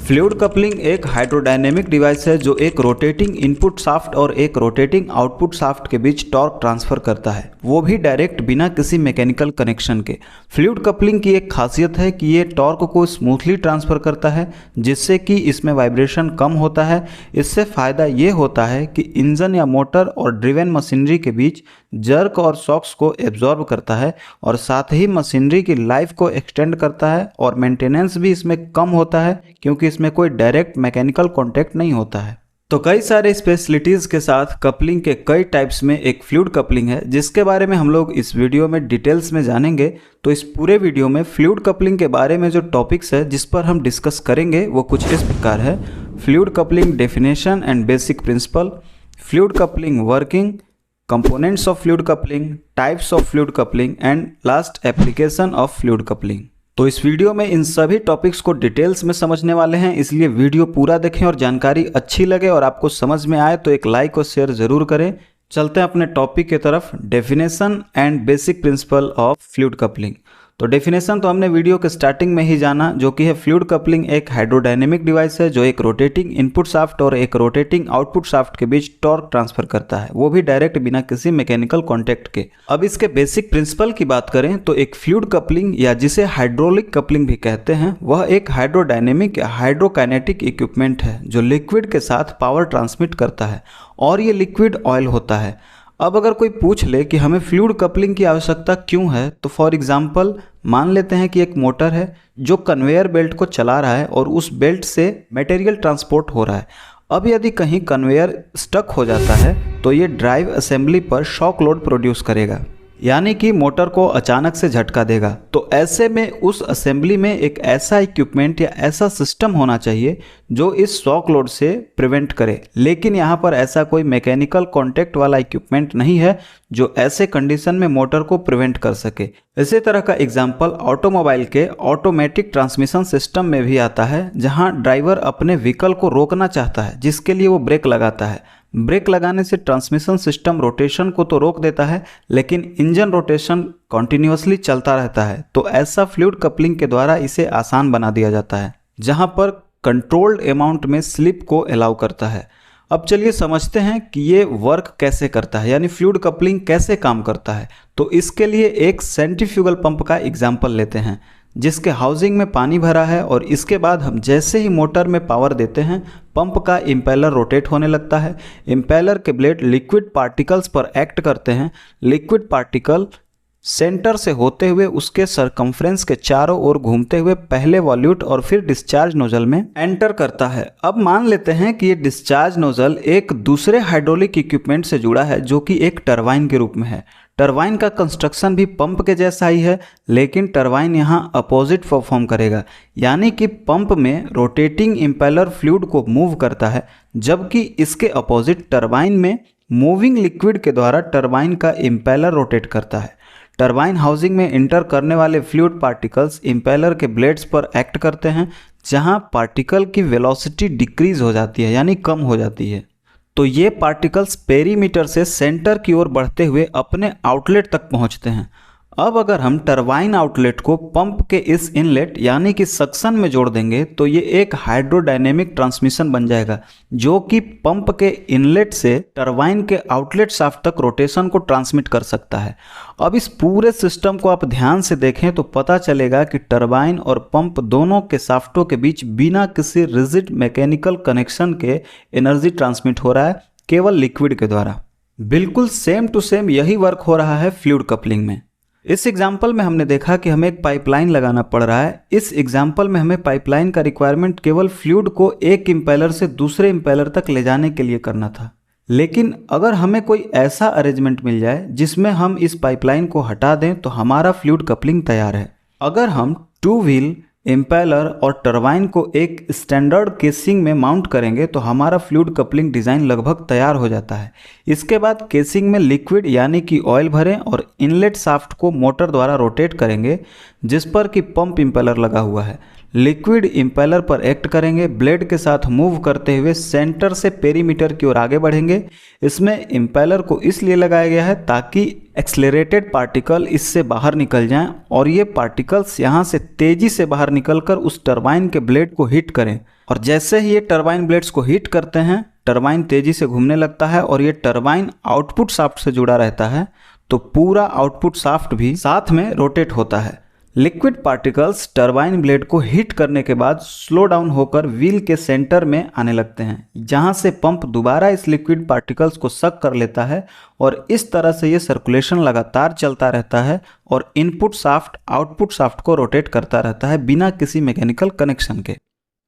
Fluid coupling एक hydrodynamic device है जो एक रोटेटिंग इनपुट शाफ्ट और एक रोटेटिंग आउटपुट शाफ्ट के बीच टॉर्क ट्रांसफर करता है, वो भी डायरेक्ट बिना किसी मैकेनिकल कनेक्शन के। फ्लूइड कपलिंग की एक खासियत है कि ये टॉर्क को स्मूथली ट्रांसफर करता है, जिससे कि इसमें वाइब्रेशन कम होता है। इससे फ़ायदा ये होता है कि इंजन या मोटर और ड्रिवेन मशीनरी के बीच जर्क और शॉक्स को एब्जॉर्ब करता है और साथ ही मशीनरी की लाइफ को एक्सटेंड करता है और मेंटेनेंस भी इसमें कम होता है क्योंकि इसमें कोई डायरेक्ट मैकेनिकल कॉन्टैक्ट नहीं होता है। तो कई सारे स्पेशलिटीज़ के साथ कपलिंग के कई टाइप्स में एक फ्लूइड कपलिंग है, जिसके बारे में हम लोग इस वीडियो में डिटेल्स में जानेंगे। तो इस पूरे वीडियो में फ्लूइड कपलिंग के बारे में जो टॉपिक्स है जिस पर हम डिस्कस करेंगे वो कुछ इस प्रकार है: fluid coupling definition and basic principle, fluid coupling working, components of fluid coupling, types of fluid coupling and last application of fluid coupling. तो इस वीडियो में इन सभी टॉपिक्स को डिटेल्स में समझने वाले हैं, इसलिए वीडियो पूरा देखें और जानकारी अच्छी लगे और आपको समझ में आए तो एक लाइक और शेयर जरूर करें। चलते हैं अपने टॉपिक की तरफ, definition and basic principle of fluid coupling. तो डेफिनेशन तो हमने वीडियो के स्टार्टिंग में ही जाना, जो कि है फ्लूइड कपलिंग एक हाइड्रोडायनेमिक डिवाइस है जो एक रोटेटिंग इनपुट शाफ्ट और एक रोटेटिंग आउटपुट शाफ्ट के बीच टॉर्क ट्रांसफर करता है, वो भी डायरेक्ट बिना किसी मैकेनिकल कॉन्टैक्ट के। अब इसके बेसिक प्रिंसिपल की बात करें तो एक फ्लूइड कपलिंग या जिसे हाइड्रोलिक कपलिंग भी कहते हैं, वह एक हाइड्रोडायनेमिक या हाइड्रोकाइनेटिक इक्विपमेंट है जो लिक्विड के साथ पावर ट्रांसमिट करता है और ये लिक्विड ऑयल होता है। अब अगर कोई पूछ ले कि हमें फ्लूइड कपलिंग की आवश्यकता क्यों है, तो फॉर एग्जांपल मान लेते हैं कि एक मोटर है जो कन्वेयर बेल्ट को चला रहा है और उस बेल्ट से मटेरियल ट्रांसपोर्ट हो रहा है। अब यदि कहीं कन्वेयर स्टक हो जाता है तो ये ड्राइव असेंबली पर शॉक लोड प्रोड्यूस करेगा, यानी कि मोटर को अचानक से झटका देगा। तो ऐसे में उस असेंबली में एक ऐसा इक्विपमेंट या ऐसा सिस्टम होना चाहिए जो इस शॉक लोड से प्रिवेंट करे, लेकिन यहाँ पर ऐसा कोई मैकेनिकल कॉन्टैक्ट वाला इक्विपमेंट नहीं है जो ऐसे कंडीशन में मोटर को प्रिवेंट कर सके। इसी तरह का एग्जाम्पल ऑटोमोबाइल के ऑटोमेटिक ट्रांसमिशन सिस्टम में भी आता है, जहाँ ड्राइवर अपने व्हीकल को रोकना चाहता है, जिसके लिए वो ब्रेक लगाता है। ब्रेक लगाने से ट्रांसमिशन सिस्टम रोटेशन को तो रोक देता है, लेकिन इंजन रोटेशन कॉन्टिन्यूअसली चलता रहता है। तो ऐसा फ्लूइड कपलिंग के द्वारा इसे आसान बना दिया जाता है, जहां पर कंट्रोल्ड अमाउंट में स्लिप को अलाउ करता है। अब चलिए समझते हैं कि ये वर्क कैसे करता है, यानी फ्लूइड कपलिंग कैसे काम करता है। तो इसके लिए एक सेंट्रीफ्यूगल पंप का एग्जाम्पल लेते हैं, जिसके हाउसिंग में पानी भरा है और इसके बाद हम जैसे ही मोटर में पावर देते हैं, पंप का इम्पेलर रोटेट होने लगता है। इम्पेलर के ब्लेड लिक्विड पार्टिकल्स पर एक्ट करते हैं। लिक्विड पार्टिकल सेंटर से होते हुए उसके सरकमफ्रेंस के चारों ओर घूमते हुए पहले वॉल्यूट और फिर डिस्चार्ज नोजल में एंटर करता है। अब मान लेते हैं कि ये डिस्चार्ज नोजल एक दूसरे हाइड्रोलिक इक्विपमेंट से जुड़ा है जो कि एक टरबाइन के रूप में है। टरबाइन का कंस्ट्रक्शन भी पंप के जैसा ही है, लेकिन टरबाइन यहाँ अपोजिट परफॉर्म करेगा, यानी कि पंप में रोटेटिंग इम्पेलर फ्लूइड को मूव करता है, जबकि इसके अपोजिट टरबाइन में मूविंग लिक्विड के द्वारा टरबाइन का इम्पेलर रोटेट करता है। टरबाइन हाउसिंग में इंटर करने वाले फ्लूइड पार्टिकल्स इम्पेलर के ब्लेड्स पर एक्ट करते हैं, जहां पार्टिकल की वेलोसिटी डिक्रीज हो जाती है, यानी कम हो जाती है। तो ये पार्टिकल्स पेरीमीटर से सेंटर की ओर बढ़ते हुए अपने आउटलेट तक पहुंचते हैं। अब अगर हम टरबाइन आउटलेट को पंप के इस इनलेट यानी कि सक्शन में जोड़ देंगे तो ये एक हाइड्रोडायनेमिक ट्रांसमिशन बन जाएगा, जो कि पंप के इनलेट से टरबाइन के आउटलेट शाफ्ट तक रोटेशन को ट्रांसमिट कर सकता है। अब इस पूरे सिस्टम को आप ध्यान से देखें तो पता चलेगा कि टरबाइन और पंप दोनों के शाफ्टों के बीच बिना किसी रिजिड मैकेनिकल कनेक्शन के एनर्जी ट्रांसमिट हो रहा है, केवल लिक्विड के द्वारा। बिल्कुल सेम टू सेम यही वर्क हो रहा है फ्लूइड कपलिंग में। इस एग्जाम्पल में हमने देखा कि हमें एक पाइपलाइन लगाना पड़ रहा है। इस एग्जाम्पल में हमें पाइपलाइन का रिक्वायरमेंट केवल फ्लूइड को एक इम्पेलर से दूसरे इम्पेलर तक ले जाने के लिए करना था, लेकिन अगर हमें कोई ऐसा अरेंजमेंट मिल जाए जिसमें हम इस पाइपलाइन को हटा दें तो हमारा फ्लूइड कपलिंग तैयार है। अगर हम टू व्हील, इम्पेलर और टरबाइन को एक स्टैंडर्ड केसिंग में माउंट करेंगे तो हमारा फ्लूइड कपलिंग डिज़ाइन लगभग तैयार हो जाता है। इसके बाद केसिंग में लिक्विड यानी कि ऑयल भरें और इनलेट शाफ्ट को मोटर द्वारा रोटेट करेंगे, जिस पर कि पंप इम्पेलर लगा हुआ है। लिक्विड इम्पेलर पर एक्ट करेंगे, ब्लेड के साथ मूव करते हुए सेंटर से पेरीमीटर की ओर आगे बढ़ेंगे। इसमें इम्पेलर को इसलिए लगाया गया है ताकि एक्सेलरेटेड पार्टिकल इससे बाहर निकल जाएं और ये पार्टिकल्स यहाँ से तेजी से बाहर निकलकर उस टरबाइन के ब्लेड को हिट करें। और जैसे ही ये टरबाइन ब्लेड्स को हिट करते हैं, टरबाइन तेजी से घूमने लगता है और ये टरबाइन आउटपुट शाफ्ट से जुड़ा रहता है, तो पूरा आउटपुट शाफ्ट भी साथ में रोटेट होता है। लिक्विड पार्टिकल्स टरबाइन ब्लेड को हिट करने के बाद स्लो डाउन होकर व्हील के सेंटर में आने लगते हैं, जहां से पंप दोबारा इस लिक्विड पार्टिकल्स को सक कर लेता है और इस तरह से ये सर्कुलेशन लगातार चलता रहता है और इनपुट शाफ्ट आउटपुट शाफ्ट को रोटेट करता रहता है बिना किसी मैकेनिकल कनेक्शन के।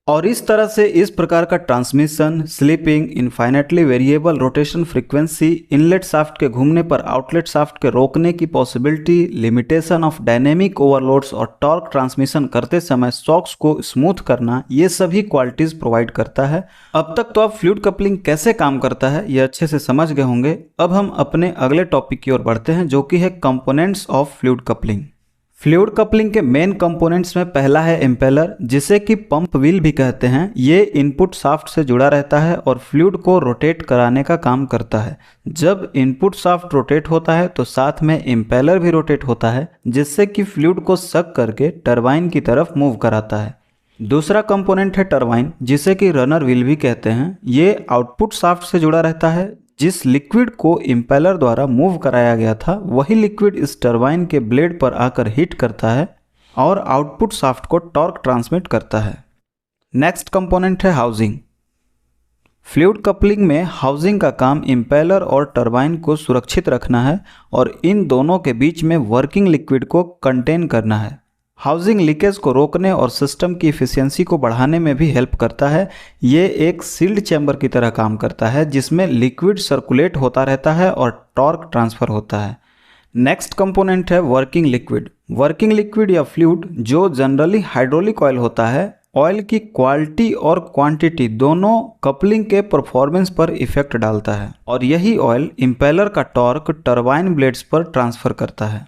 और इस तरह से इस प्रकार का transmission, slipping, infinitely variable rotation frequency, inlet shaft के घूमने पर आउटलेट शाफ्ट के रोकने की possibility, limitation of dynamic overloads और टॉर्क ट्रांसमिशन करते समय शॉक्स को स्मूथ करना, ये सभी क्वालिटीज प्रोवाइड करता है। अब तक तो आप फ्लूइड कपलिंग कैसे काम करता है ये अच्छे से समझ गए होंगे। अब हम अपने अगले टॉपिक की ओर बढ़ते हैं, जो कि है components of fluid coupling. Fluid coupling के मेन कंपोनेंट्स में पहला है इम्पेलर, जिसे कि पंप व्हील भी कहते हैं। ये इनपुट शाफ्ट से जुड़ा रहता है और फ्लूइड को रोटेट कराने का काम करता है। जब इनपुट शाफ्ट रोटेट होता है तो साथ में इम्पेलर भी रोटेट होता है, जिससे कि फ्लूइड को सक करके टरबाइन की तरफ मूव कराता है। दूसरा कंपोनेंट है टरबाइन, जिसे कि रनर व्हील भी कहते हैं। ये आउटपुट शाफ्ट से जुड़ा रहता है। जिस लिक्विड को इम्पेलर द्वारा मूव कराया गया था, वही लिक्विड इस टरबाइन के ब्लेड पर आकर हिट करता है और आउटपुट शाफ्ट को टॉर्क ट्रांसमिट करता है। नेक्स्ट कंपोनेंट है हाउसिंग। फ्लूइड कपलिंग में हाउसिंग का काम इम्पेलर और टरबाइन को सुरक्षित रखना है और इन दोनों के बीच में वर्किंग लिक्विड को कंटेन करना है। हाउसिंग लीकेज को रोकने और सिस्टम की इफिशियंसी को बढ़ाने में भी हेल्प करता है। ये एक सील्ड चैम्बर की तरह काम करता है, जिसमें लिक्विड सर्कुलेट होता रहता है और टॉर्क ट्रांसफर होता है। नेक्स्ट कंपोनेंट है वर्किंग लिक्विड। वर्किंग लिक्विड या फ्लूइड, जो जनरली हाइड्रोलिक ऑयल होता है, ऑयल की क्वालिटी और क्वांटिटी दोनों कपलिंग के परफॉर्मेंस पर इफेक्ट डालता है और यही ऑयल इम्पेलर का टॉर्क टरबाइन ब्लेड्स पर ट्रांसफर करता है।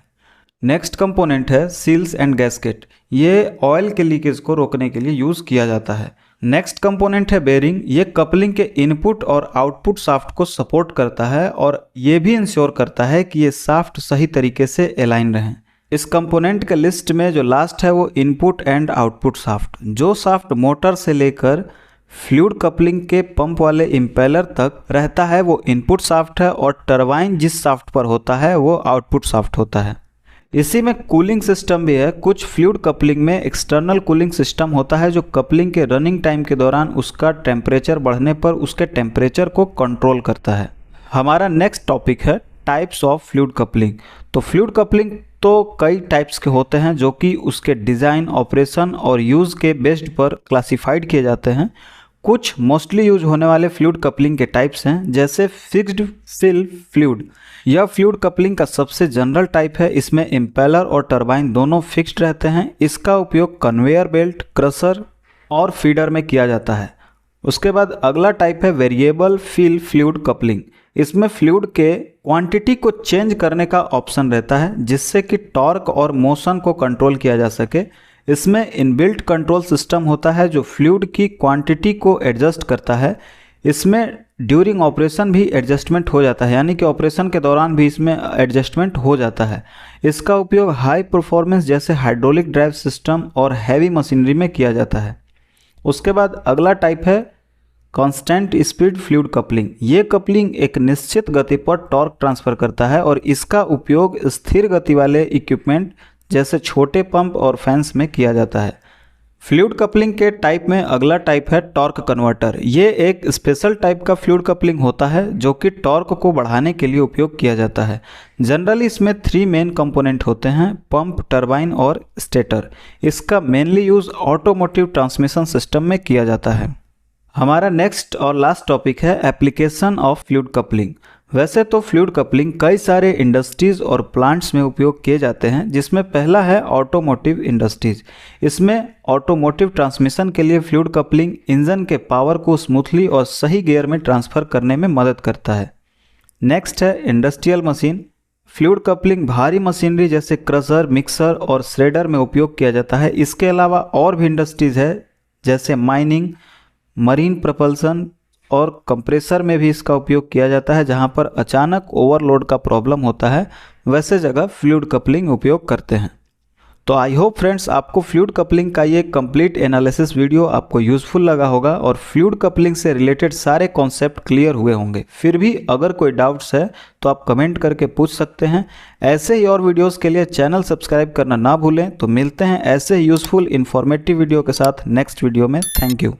नेक्स्ट कंपोनेंट है सील्स एंड गैस्केट। ये ऑयल के लीकेज को रोकने के लिए यूज़ किया जाता है। नेक्स्ट कंपोनेंट है बेरिंग। ये कपलिंग के इनपुट और आउटपुट शाफ्ट को सपोर्ट करता है और ये भी इंश्योर करता है कि ये शाफ्ट सही तरीके से अलाइन रहें। इस कंपोनेंट के लिस्ट में जो लास्ट है वो इनपुट एंड आउटपुट शाफ्ट। जो शाफ्ट मोटर से लेकर फ्लूइड कपलिंग के पंप वाले इम्पेलर तक रहता है वो इनपुट शाफ्ट है और टरबाइन जिस शाफ्ट पर होता है वो आउटपुट शाफ्ट होता है। इसी में कूलिंग सिस्टम भी है। कुछ फ्लूइड कपलिंग में एक्सटर्नल कूलिंग सिस्टम होता है, जो कपलिंग के रनिंग टाइम के दौरान उसका टेम्परेचर बढ़ने पर उसके टेम्परेचर को कंट्रोल करता है। हमारा नेक्स्ट टॉपिक है टाइप्स ऑफ फ्लूइड कपलिंग। तो फ्लूइड कपलिंग तो कई टाइप्स के होते हैं, जो कि उसके डिज़ाइन, ऑपरेशन और यूज़ के बेस्ड पर क्लासिफाइड किए जाते हैं। कुछ मोस्टली यूज होने वाले फ्लूइड कपलिंग के टाइप्स हैं, जैसे फिक्स्ड फिल फ्लूइड। यह फ्लूइड कपलिंग का सबसे जनरल टाइप है। इसमें इम्पेलर और टरबाइन दोनों फिक्स्ड रहते हैं। इसका उपयोग कन्वेयर बेल्ट, क्रशर और फीडर में किया जाता है। उसके बाद अगला टाइप है वेरिएबल फिल फ्लूइड कपलिंग। इसमें फ्लूइड के क्वांटिटी को चेंज करने का ऑप्शन रहता है, जिससे कि टॉर्क और मोशन को कंट्रोल किया जा सके। इसमें इनबिल्ट कंट्रोल सिस्टम होता है जो फ्लूइड की क्वांटिटी को एडजस्ट करता है। इसमें ड्यूरिंग ऑपरेशन भी एडजस्टमेंट हो जाता है, यानी कि ऑपरेशन के दौरान भी इसमें एडजस्टमेंट हो जाता है। इसका उपयोग हाई परफॉर्मेंस जैसे हाइड्रोलिक ड्राइव सिस्टम और हैवी मशीनरी में किया जाता है। उसके बाद अगला टाइप है कांस्टेंट स्पीड फ्लूइड कपलिंग। ये कपलिंग एक निश्चित गति पर टॉर्क ट्रांसफर करता है और इसका उपयोग स्थिर गति वाले इक्विपमेंट जैसे छोटे पंप और फैंस में किया जाता है। फ्लूइड कपलिंग के टाइप में अगला टाइप है टॉर्क कन्वर्टर। ये एक स्पेशल टाइप का फ्लूइड कपलिंग होता है जो कि टॉर्क को बढ़ाने के लिए उपयोग किया जाता है। जनरली इसमें 3 मेन कंपोनेंट होते हैं, पंप, टरबाइन और स्टेटर। इसका mainly use automotive transmission system में किया जाता है। हमारा नेक्स्ट और लास्ट टॉपिक है एप्लीकेशन ऑफ फ्लूइड कपलिंग। वैसे तो फ्लूइड कपलिंग कई सारे इंडस्ट्रीज और प्लांट्स में उपयोग किए जाते हैं, जिसमें पहला है ऑटोमोटिव इंडस्ट्रीज। इसमें ऑटोमोटिव ट्रांसमिशन के लिए फ्लूइड कपलिंग इंजन के पावर को स्मूथली और सही गियर में ट्रांसफर करने में मदद करता है। नेक्स्ट है इंडस्ट्रियल मशीन। फ्लूइड कपलिंग भारी मशीनरी जैसे क्रशर, मिक्सर और श्रेडर में उपयोग किया जाता है। इसके अलावा और भी इंडस्ट्रीज है जैसे माइनिंग, मरीन प्रपल्सन और कंप्रेसर में भी इसका उपयोग किया जाता है। जहां पर अचानक ओवरलोड का प्रॉब्लम होता है, वैसे जगह फ्लूइड कपलिंग उपयोग करते हैं। तो आई होप फ्रेंड्स आपको फ्लूइड कपलिंग का ये कंप्लीट एनालिसिस वीडियो आपको यूजफुल लगा होगा और फ्लूइड कपलिंग से रिलेटेड सारे कॉन्सेप्ट क्लियर हुए होंगे। फिर भी अगर कोई डाउट्स है तो आप कमेंट करके पूछ सकते हैं। ऐसे ही और वीडियोस के लिए चैनल सब्सक्राइब करना ना भूलें। तो मिलते हैं ऐसे यूजफुल इन्फॉर्मेटिव वीडियो के साथ नेक्स्ट वीडियो में। Thank you.